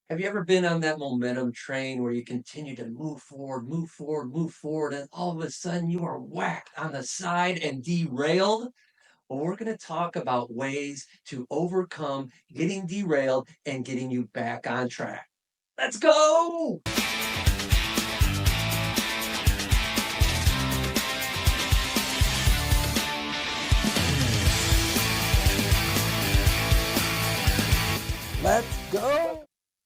Have you ever been on that momentum train where you continue to move forward, move forward, move forward, and all of a sudden you are whacked on the side and derailed? Well, we're going to talk about ways to overcome getting derailed and getting you back on track. Let's go! Let's go!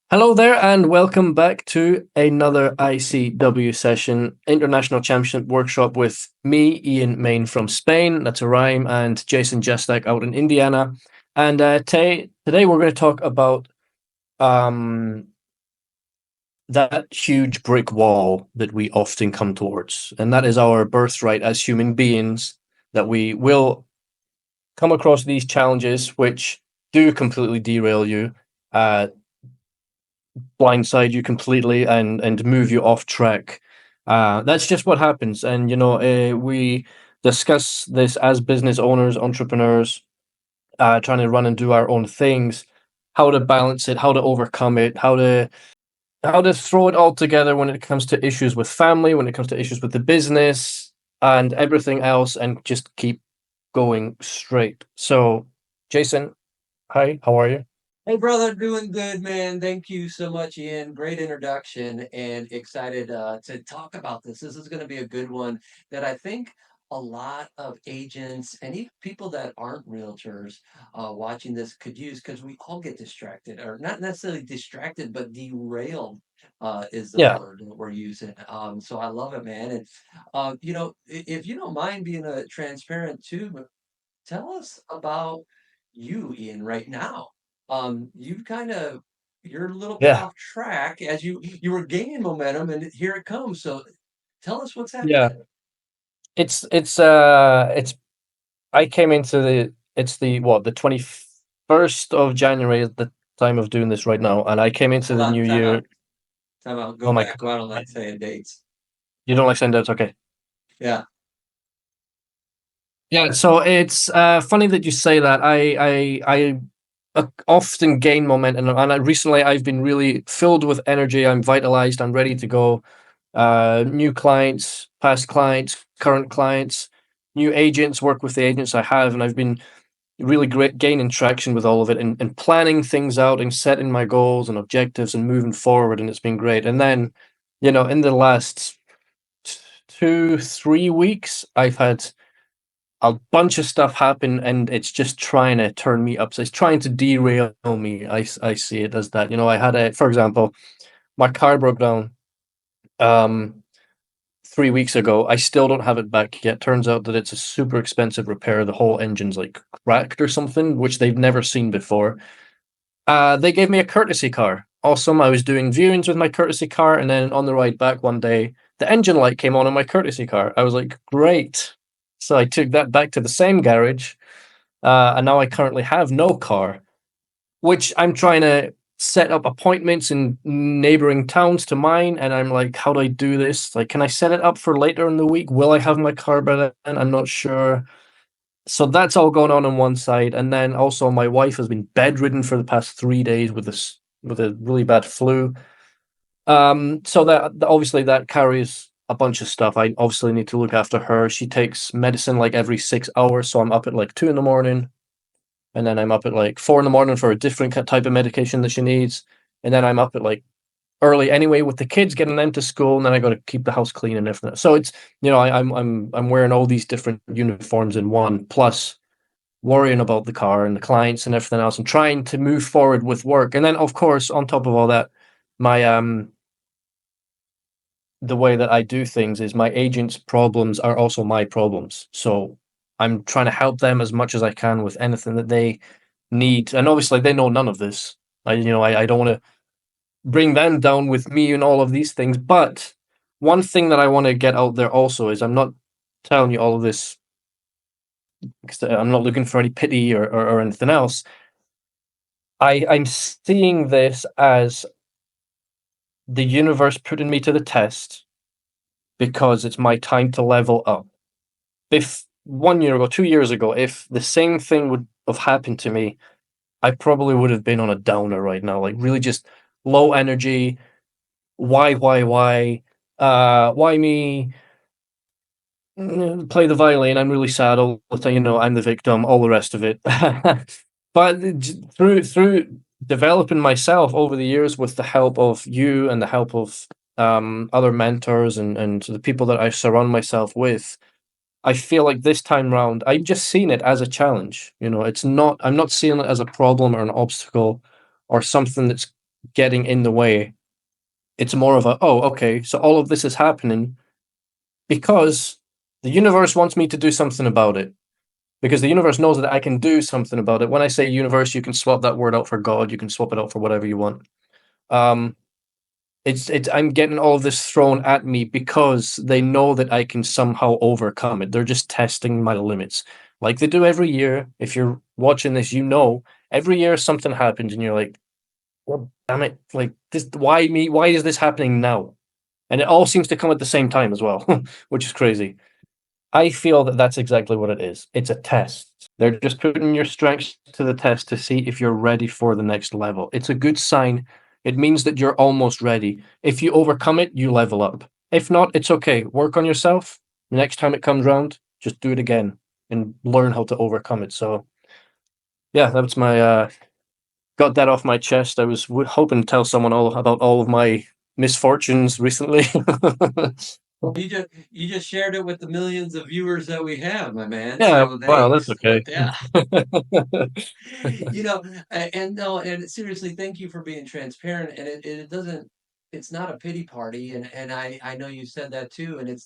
Hello there, and welcome back to another ICW session, International Championship Workshop with me, Ian Main from Spain, that's a rhyme, and Jason Justak out in Indiana. And today we're going to talk about that huge brick wall that we often come towards, and that is our birthright as human beings, that we will come across these challenges which do completely derail you, blindside you completely and move you off track. That's just what happens, and we discuss this as business owners, entrepreneurs, trying to run and do our own things, how to balance it, how to overcome it, how to throw it all together when it comes to issues with family, when it comes to issues with the business and everything else, and just keep going straight. So, Jason, hi, how are you? Hey, brother, doing good, man. Thank you so much, Ian. Great introduction and excited to talk about this. This is going to be a good one that I think a lot of agents and even people that aren't realtors watching this could use because we all get distracted, or not necessarily distracted, but derailed is the Yeah, word that we're using. So I love it, man. And, if you don't mind being transparent too, tell us about you, Ian, right now. You've kind of you're a little bit yeah, off track as you were gaining momentum, and here it comes. So tell us what's yeah. happening. It's I came into the 21st of January at the time of doing this right now, and I came into Hold the on, new time year. out, time out. Go Oh my back. god, I don't like saying dates. you don't like send outs? Okay. Yeah. Yeah, so it's funny that you say that. I often gain momentum, and recently I've been really filled with energy. I'm vitalized. I'm ready to go. New clients, past clients, current clients, new agents. Work with the agents I have, and I've been really great gaining traction with all of it, and planning things out and setting my goals and objectives and moving forward, and it's been great. And then, in the last 2 3 weeks, I've had a bunch of stuff happen, and it's just trying to turn me up. So it's trying to derail me. I see it as that. I had for example, my car broke down um 3 weeks ago. I still don't have it back yet. Turns out that it's a super expensive repair. The whole engine's like cracked or something, which they've never seen before. They gave me a courtesy car. Awesome. I was doing viewings with my courtesy car, and then on the ride back one day, the engine light came on in my courtesy car. I was like, great. So I took that back to the same garage, and now I currently have no car, which I'm trying to set up appointments in neighboring towns to mine. And I'm like, how do I do this? Like, can I set it up for later in the week? Will I have my car by then? I'm not sure. So that's all going on one side, and then also my wife has been bedridden for the past 3 days with a really bad flu. So that obviously that carries a bunch of stuff. I obviously need to look after her. She takes medicine like every 6 hours, so I'm up at like 2 in the morning, and then I'm up at like 4 in the morning for a different type of medication that she needs, and then I'm up at like early anyway with the kids, getting them to school, and then I got to keep the house clean and everything. So it's I'm wearing all these different uniforms in one, plus worrying about the car and the clients and everything else, and trying to move forward with work. And then of course on top of all that, my the way that I do things is my agents' problems are also my problems. So I'm trying to help them as much as I can with anything that they need. And obviously they know none of this. I don't want to bring them down with me and all of these things. But one thing that I want to get out there also is I'm not telling you all of this because I'm not looking for any pity or anything else. I'm seeing this as the universe putting me to the test because it's my time to level up. If 1 year ago, 2 years ago, if the same thing would have happened to me, I probably would have been on a downer right now, like really just low energy, why me? Play the violin. I'm really sad all the time. I'm the victim. All the rest of it. But through developing myself over the years with the help of you and the help of other mentors and the people that I surround myself with, I feel like this time round, I'm just seeing it as a challenge. It's not. I'm not seeing it as a problem or an obstacle or something that's getting in the way. It's more of a, oh, okay, so all of this is happening because the universe wants me to do something about it. Because the universe knows that I can do something about it. When I say universe, you can swap that word out for God. You can swap it out for whatever you want. Um, it's I'm getting all of this thrown at me because they know that I can somehow overcome it. They're just testing my limits, like they do every year. If you're watching this, every year something happens, and you're like, "Well, damn it! Like this, why me? Why is this happening now?" And it all seems to come at the same time as well, which is crazy. I feel that that's exactly what it is. It's a test. They're just putting your strengths to the test to see if you're ready for the next level. It's a good sign. It means that you're almost ready. If you overcome it, you level up. If not, it's okay. Work on yourself. The next time it comes around, just do it again and learn how to overcome it. So, yeah, that's my got that off my chest. I was hoping to tell someone all about all of my misfortunes recently. You just shared it with the millions of viewers that we have, my man. Yeah, So well, that's thanks. okay. Yeah. You know, and no, and seriously, thank you for being transparent. And it doesn't, it's not a pity party. And I know you said that too. And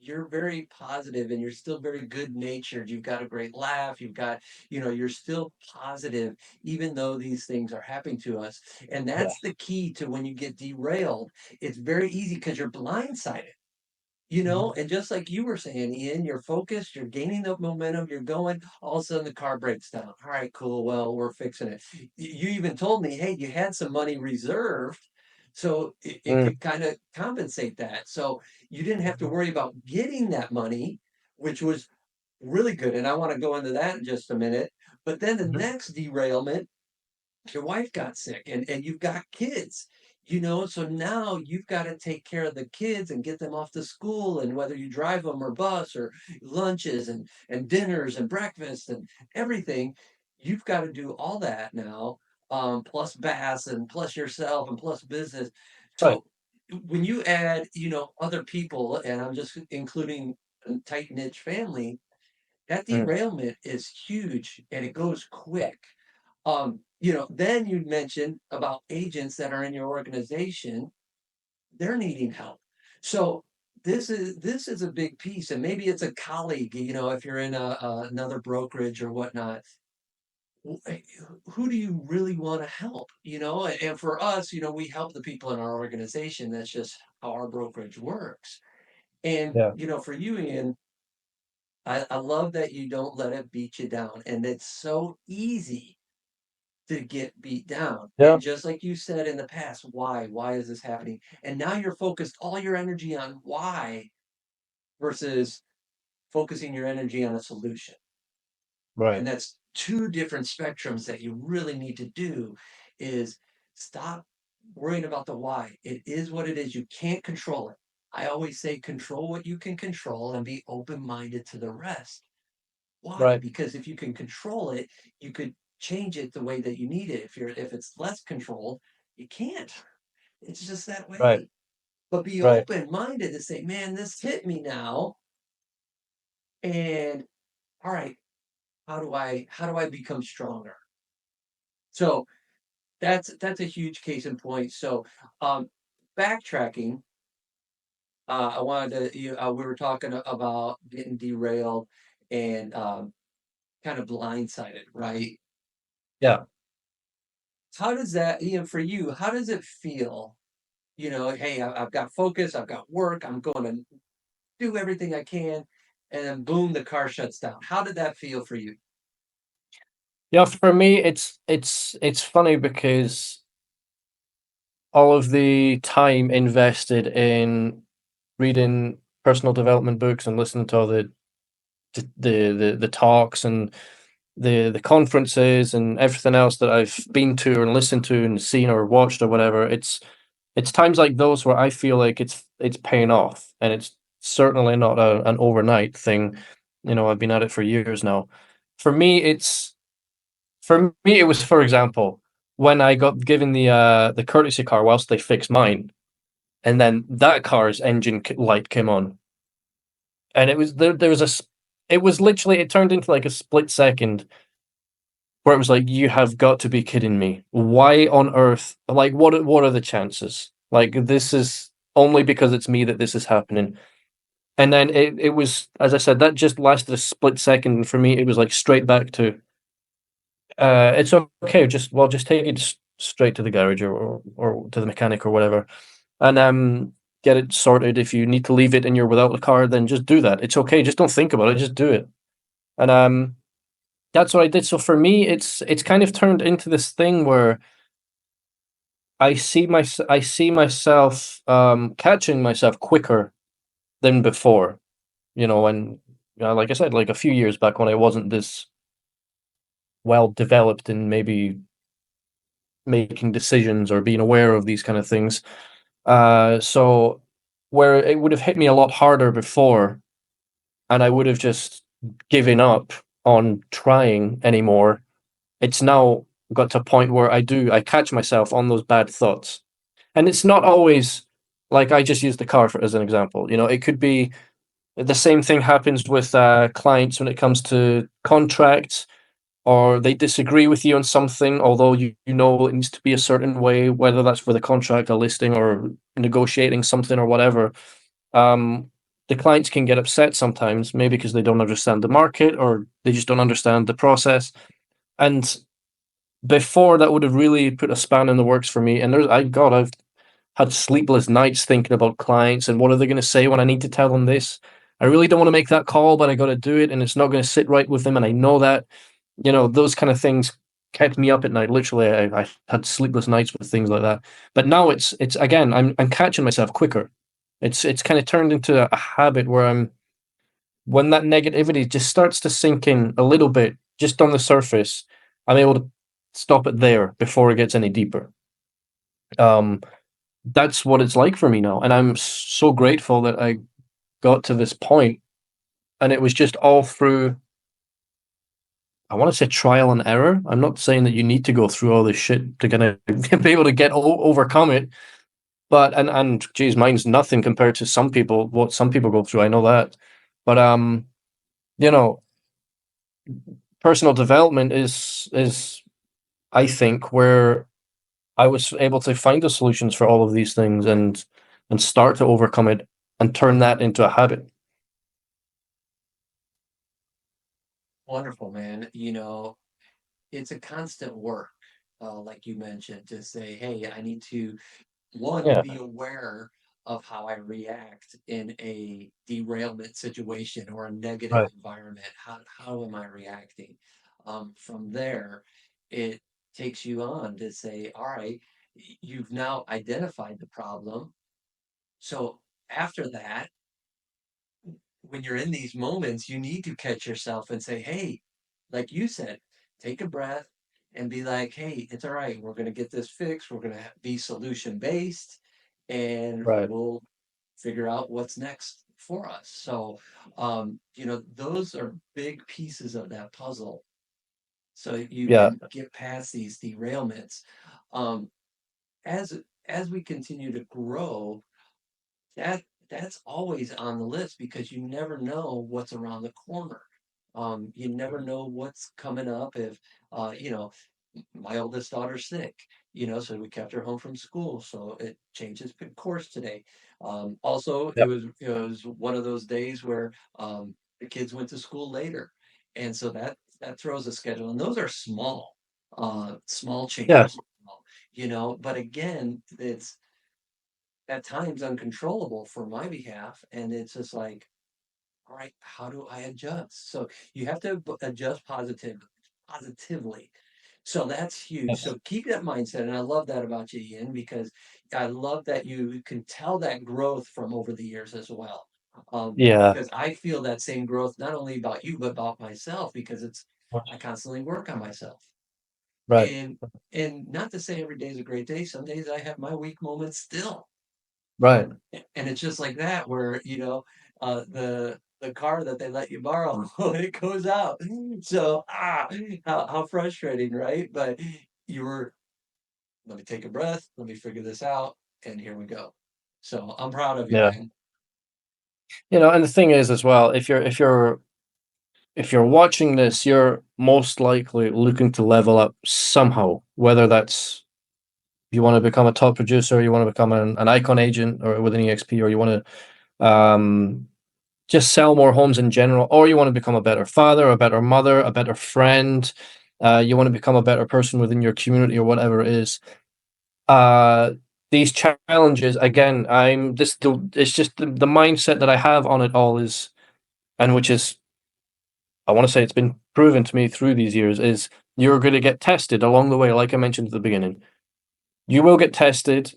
you're very positive and you're still very good natured. You've got a great laugh. You're still positive, even though these things are happening to us. And Yeah. that's the key to when you get derailed. It's very easy because you're blindsided. Mhm. And just like you were saying, Ian, you're focused, you're gaining the momentum, you're going, all of a sudden the car breaks down. All right, cool. Well, we're fixing it. You even told me, hey, you had some money reserved, so it Mm, could kind of compensate that. So you didn't have to mhm, worry about getting that money, which was really good. And I want to go into that in just a minute. But then the mhm. next derailment, your wife got sick and you've got kids, so now you've got to take care of the kids and get them off to school, and whether you drive them or bus or lunches and dinners and breakfast and everything, you've got to do all that now, plus bass and plus yourself and plus business. Right. So when you add other people, and I'm just including a tight knit family, that Mm, derailment is huge and it goes quick. Then you mentioned about agents that are in your organization, they're needing help. So this is a big piece, and maybe it's a colleague, if you're in another brokerage or whatnot. Who do you really want to help? And for us, we help the people in our organization. That's just how our brokerage works. And yeah. for you, Ian, I love that you don't let it beat you down, and it's so easy to get beat down. Yeah. And just like you said in the past, why? Why is this happening? And now you're focused all your energy on why versus focusing your energy on a solution. Right. And that's two different spectrums that you really need to do is stop worrying about the why. It is what it is. You can't control it. I always say control what you can control and be open-minded to the rest. Why? Right. Because if you can control it, you could change it the way that you need it. If it's less controlled, you can't. It's just that Right. way. But be Right. open minded to say, man, this hit me now. And all right, how do I become stronger? So that's a huge case in point. So um backtracking, I wanted to we were talking about getting derailed and kind of blindsided, right? Yeah. How does that, for you, how does it feel? Hey, I've got focus, I've got work, I'm going to do everything I can, and then boom, the car shuts down. How did that feel for you? Yeah. For me, it's funny because all of the time invested in reading personal development books and listening to all the talks and the conferences and everything else that I've been to and listened to and seen or watched or whatever, it's times like those where I feel like it's paying off, and it's certainly not an overnight thing. You know, I've been at it for years now. For me, it was, for example, when I got given the courtesy car whilst they fixed mine, and then that car's engine light came on, and it was there. There was it was literally, it turned into like a split second where it was like, you have got to be kidding me. Why on earth? Like, what are the chances? Like, this is only because it's me that this is happening. And then it was, as I said, that just lasted a split second. And for me, it was like straight back to, it's okay. Just take it straight to the garage, or to the mechanic or whatever, and get it sorted. If you need to leave it and you're without the car, then just do that. It's okay. Just don't think about it. Just do it. And that's what I did. So for me, it's kind of turned into this thing where I see myself catching myself quicker than before. You know, and like I said, like a few years back when I wasn't this well developed in maybe making decisions or being aware of these kind of things. So where it would have hit me a lot harder before, and I would have just given up on trying anymore. It's now got to a point where I catch myself on those bad thoughts. And it's not always like, I just use the car as an example. You know, it could be the same thing happens with clients when it comes to contracts, or they disagree with you on something, although you know it needs to be a certain way, whether that's for the contract, a listing, or negotiating something or whatever. Um, the clients can get upset sometimes, maybe because they don't understand the market or they just don't understand the process. And before, that would have really put a span in the works for me. And I've had sleepless nights thinking about clients and what are they going to say when I need to tell them this. I really don't want to make that call, but I got to do it, and it's not going to sit right with them, and I know that. You know, those kind of things kept me up at night. Literally, I had sleepless nights with things like that. But now it's again, I'm catching myself quicker. It's kind of turned into a habit where when that negativity just starts to sink in a little bit, just on the surface, I'm able to stop it there before it gets any deeper. Um, that's what it's like for me now, and I'm so grateful that I got to this point, and it was just all through, I want to say, trial and error. I'm not saying that you need to go through all this shit to kind of be able to overcome it, but and geez, mine's nothing compared to some people, what some people go through. I know that, but you know, personal development is I think where I was able to find the solutions for all of these things, and start to overcome it and turn that into a habit. Wonderful, man. It's a constant work, like you mentioned, to say, hey, I need to, one, Yeah, be aware of how I react in a derailment situation or a negative right. environment. How am I reacting? From there, it takes you on to say, all right, you've now identified the problem. So after that, when you're in these moments, you need to catch yourself and say, hey, like you said, take a breath and be like, hey, it's all right. We're going to get this fixed. We're going to be solution based, and Right. we'll figure out what's next for us. So, those are big pieces of that puzzle. So you Yeah. can get past these derailments. Um, as as we continue to grow, that that's always on the list because you never know what's around the corner. You never know what's coming up if my oldest daughter's sick, so we kept her home from school, so it changes course today. Also, it Yep. was it was one of those days where the kids went to school later, and so that throws a schedule, and those are small Yeah. changes, but again, it's at times uncontrollable for my behalf. And it's just like, all right, how do I adjust? So you have to adjust positively. So that's huge. Yes. So keep that mindset. And I love that about you, Ian, because I love that you can tell that growth from over the years as well. Yeah. Because I feel that same growth, not only about you, but about myself, because I constantly work on myself. Right. And not to say every day is a great day. Some days I have my weak moments still. Right. And it's just like that where, the car that they let you borrow, it goes out. So how frustrating, right? But you were, let me take a breath, let me figure this out, and here we go. So I'm proud of you, Yeah. man. And the thing is as well, if you're watching this, you're most likely looking to level up somehow, whether that's you want to become a top producer, you want to become an icon agent or with an EXP, or you want to just sell more homes in general, or you want to become a better father, a better mother, a better friend, you want to become a better person within your community or whatever it is. Uh, these challenges, again, it's just the mindset that I have on it all is, and which is, I want to say it's been proven to me through these years, is you're going to get tested along the way, like I mentioned at the beginning. You will get tested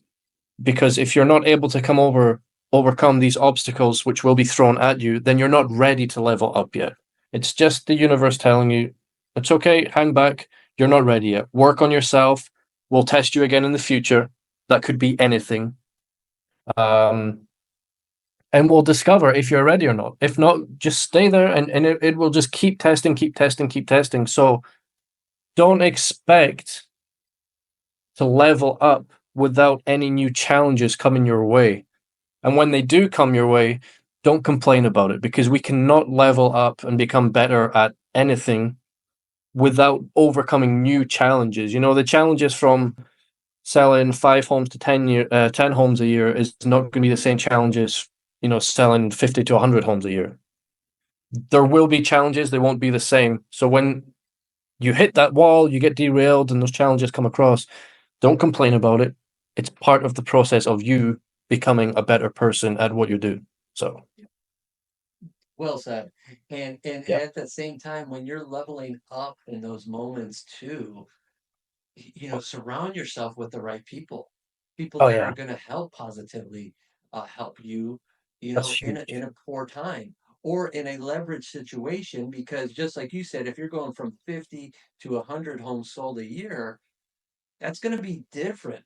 because if you're not able to overcome these obstacles which will be thrown at you, then you're not ready to level up yet. It's just the universe telling you, it's okay, hang back, you're not ready yet. Work on yourself. We'll test you again in the future. That could be anything. Um, and we'll discover if you're ready or not. If not, just stay there and it will just keep testing, keep testing, keep testing. So don't expect to level up without any new challenges coming your way. And when they do come your way, don't complain about it because we cannot level up and become better at anything without overcoming new challenges. The challenges from selling 5 homes to 10 homes a year is not going to be the same challenges, selling 50 to 100 homes a year. There will be challenges, they won't be the same. So when you hit that wall, you get derailed, and those challenges come across, don't complain about it. It's part of the process of you becoming a better person at what you do. So, Well said. And yeah. at the same time, when you're leveling up in those moments too, surround yourself with the right people, people Oh, that yeah. are going to help positively help you, That's in huge. a poor time or in a leverage situation. Because just like you said, if you're going from 50 to 100 homes sold a year, that's going to be different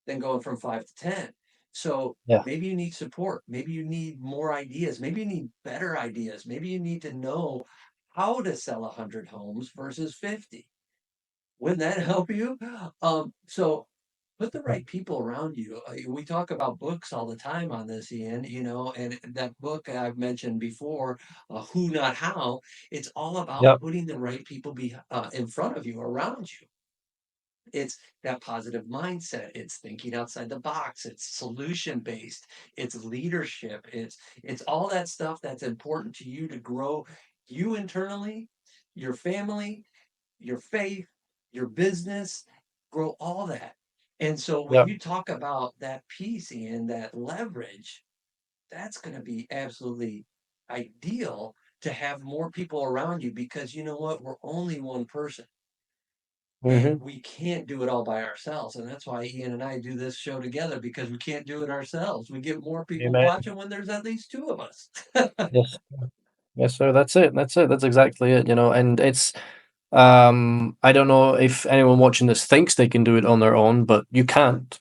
than going from 5 to 10. So Yeah. maybe you need support. Maybe you need more ideas. Maybe you need better ideas. Maybe you need to know how to sell 100 homes versus 50. Wouldn't that help you? So put the right people around you. We talk about books all the time on this, Ian, and that book I've mentioned before, Who Not How, it's all about Yep. putting the right people in front of you, around you. It's that positive mindset. It's thinking outside the box. It's solution based. It's leadership. It's all that stuff that's important to you to grow you internally, your family, your faith, your business, grow all that. And so when Yep. you talk about that piece and that leverage, that's going to be absolutely ideal to have more people around you, because you know what? We're only one person and Mm-hmm. we can't do it all by ourselves. And that's why Ian and I do this show together, because we can't do it ourselves. We get more people Amen. watching when there's at least two of us. Yes. Yes, sir. That's it. That's it. That's exactly it. And it's, I don't know if anyone watching this thinks they can do it on their own, but you can't.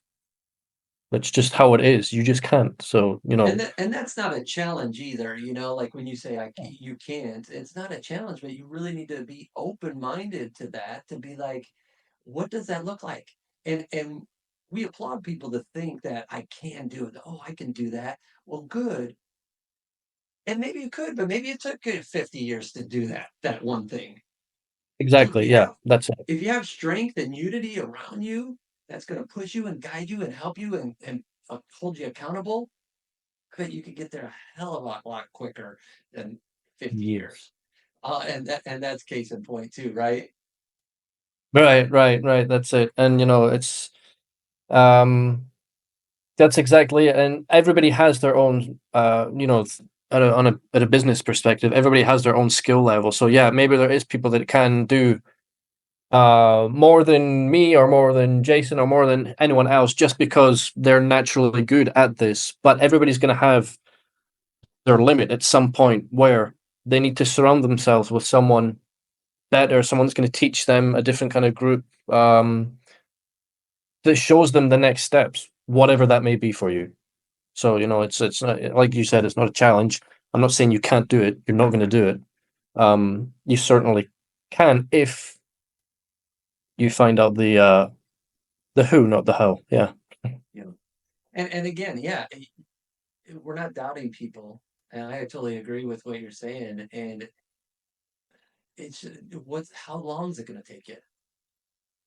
That's just how it is. You just can't. So, And that's not a challenge either, like when you say you can't, it's not a challenge, but you really need to be open-minded to that, to be like, what does that look like? And we applaud people to think that I can do it. Oh, I can do that. Well, good. And maybe you could, but maybe it took 50 years to do that one thing. So exactly. Yeah, that's it. if you have strength and unity around you, that's going to push you and guide you and help you and hold you accountable. I bet you could get there a hell of a lot quicker than 50 Yes. years. And that's case in point too, right? Right, right, right. That's it. And, um, that's exactly it. And everybody has their own, at a business perspective, everybody has their own skill level. So yeah, maybe there is people that can do more than me or more than Jason or more than anyone else just because they're naturally good at this. But everybody's going to have their limit at some point where they need to surround themselves with someone better. Someone's going to teach them a different kind of group that shows them the next steps, whatever that may be for you. So it's not, like you said, it's not a challenge. I'm not saying you can't do it. You're not going to do it. You certainly can if you find out the who, not the how. Yeah. You know, and again, yeah, we're not doubting people, and I totally agree with what you're saying. And it's how long is it going to take you?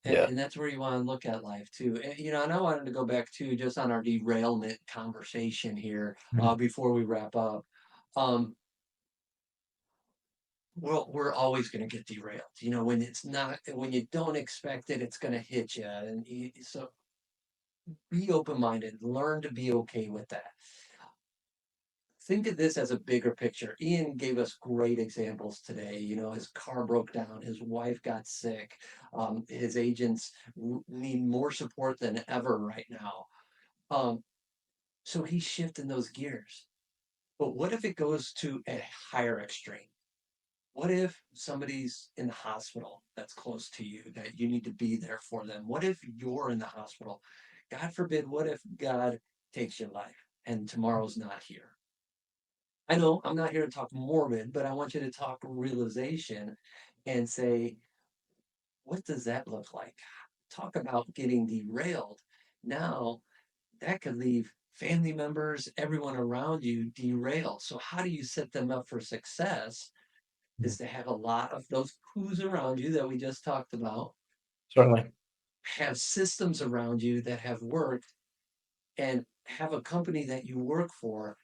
Yeah. And that's where you want to look at life too. And, and I wanted to go back to just on our derailment conversation here Mhm. before we wrap up. Um, we're always going to get derailed. When it's not, when you don't expect it, it's going to hit you. And so be open minded, learn to be okay with that. Think of this as a bigger picture. Ian gave us great examples today. His car broke down, his wife got sick, his agents need more support than ever right now. Um, so he's shifting those gears. But what if it goes to a higher extreme? What if somebody's in the hospital that's close to you that you need to be there for them? What if you're in the hospital? God forbid, what if God takes your life and tomorrow's not here? I know I'm not here to talk morbid, but I want you to talk realization and say, what does that look like? Talk about getting derailed. Now, that could leave family members, everyone around you derailed. So, how do you set them up for success? Is to have a lot of those who's around you that we just talked about, Certainly. have systems around you that have worked, and have a company that you work for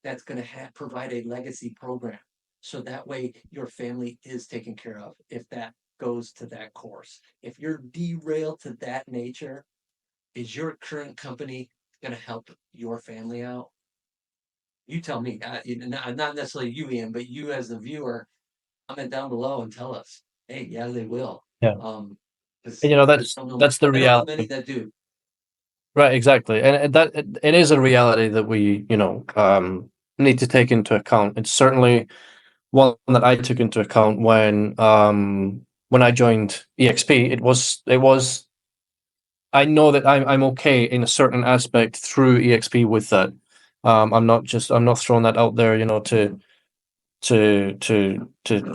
that's going to provide a legacy program. So that way your family is taken care of if that goes to that course. If you're derailed to that nature, is your current company going to help your family out? You tell me. Not necessarily you, Ian, but you as the viewer, comment down below and tell us. Hey, yeah, they will. Yeah. Because And that's the I don't know many reality. that do. Right, exactly. And it is a reality that we, need to take into account. It's certainly one that I took into account when I joined EXP. It was I know that I'm okay in a certain aspect through EXP with that. I'm not throwing that out there, to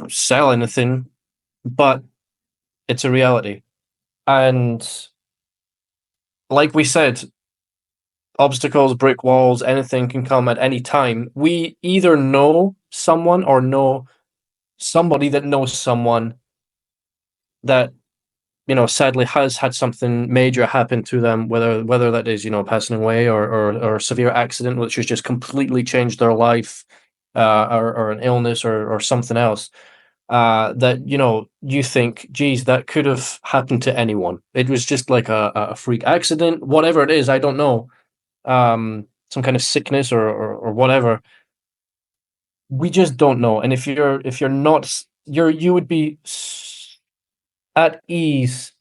sell anything, but it's a reality. And like we said, obstacles, brick walls, anything can come at any time. We either know someone or know somebody that knows someone that sadly has had something major happen to them, whether that is passing away or severe accident which has just completely changed their life, or an illness or something else, that you think, geez, that could have happened to anyone. It was just like a freak accident, whatever it is, I don't know, some kind of sickness or whatever. We just don't know. And if you're not, you would be at ease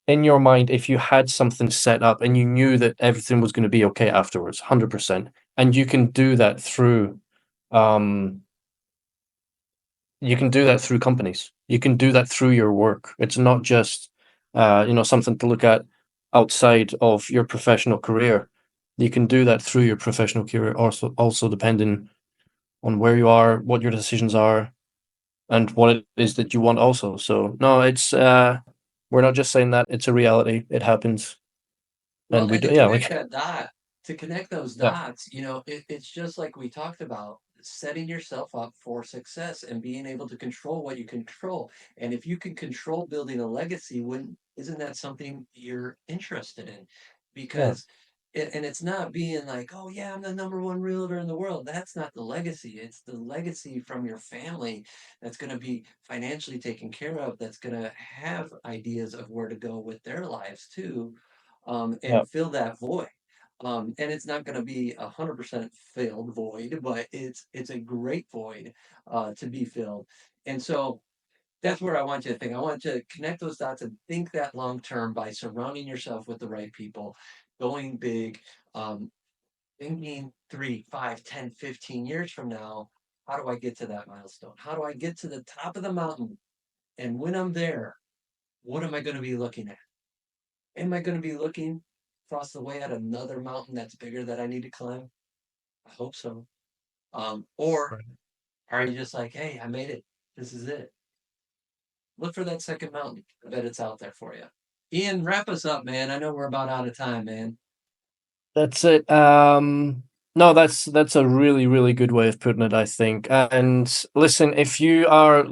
in your mind if you had something set up and you knew that everything was going to be okay afterwards, 100%. And um you can do that through companies. You can do that through your work. It's not just something to look at outside of your professional career. You can do that through your professional career, also depending on where you are, what your decisions are, and what it is that you want also. So no, it's we're not just saying that, it's a reality. It happens. Well, And we and do, to yeah, connect that dot, to connect those yeah, dots, it's just like we talked about, setting yourself up for success and being able to control what you control. And if you can control building a legacy, wouldn't isn't that something you're interested in? yeah, Because and it's not being like, oh yeah, I'm the number one realtor in the world. That's not the legacy. It's the legacy from your family that's going to be financially taken care of, that's going to have ideas of where to go with their lives too, yeah, and fill that void. And it's not going to be 100% filled void, but it's a great void to be filled. And so that's where I want you to think. I want you to connect those dots and think that long term by surrounding yourself with the right people, going big, um, thinking 3, 5, 10, 15 years from now. How do I get to that milestone? How do I get to the top of the mountain And when I'm there, what am I going to be looking at? Am I going to be looking across the way at another mountain that's bigger that I need to climb? I hope so. Or Right. are you just like, hey, I made it. This is it. Look for that second mountain. I bet it's out there for you. Ian, wrap us up, man. I know we're about out of time, man. That's it. No, that's a really, really good way of putting it, I think. And listen, if you're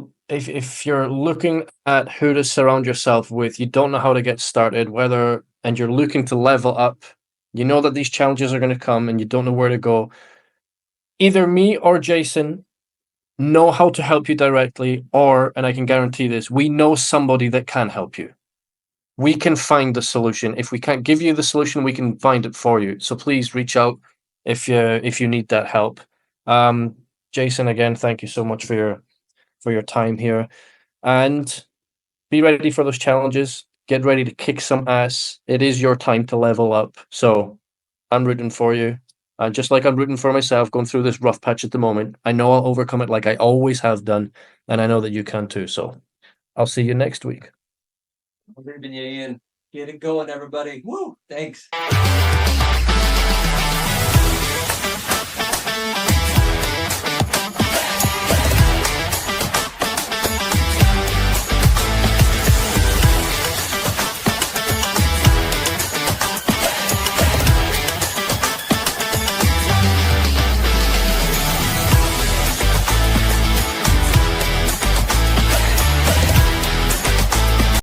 looking at who to surround yourself with, you don't know how to get started, and you're looking to level up, you know that these challenges are going to come and you don't know where to go. Either me or Jason know how to help you directly, and I can guarantee this, we know somebody that can help you. We can find the solution. If we can't give you the solution, we can find it for you. So please reach out if you need that help. Jason, again, thank you so much for your time here, and be ready for those challenges. Get ready to kick some ass. It is your time to level up. So I'm rooting for you. And just like I'm rooting for myself going through this rough patch at the moment, I know I'll overcome it like I always have done, and I know that you can too. So I'll see you next week. I'm leaving you, Ian. Get it going, everybody. Woo! Thanks.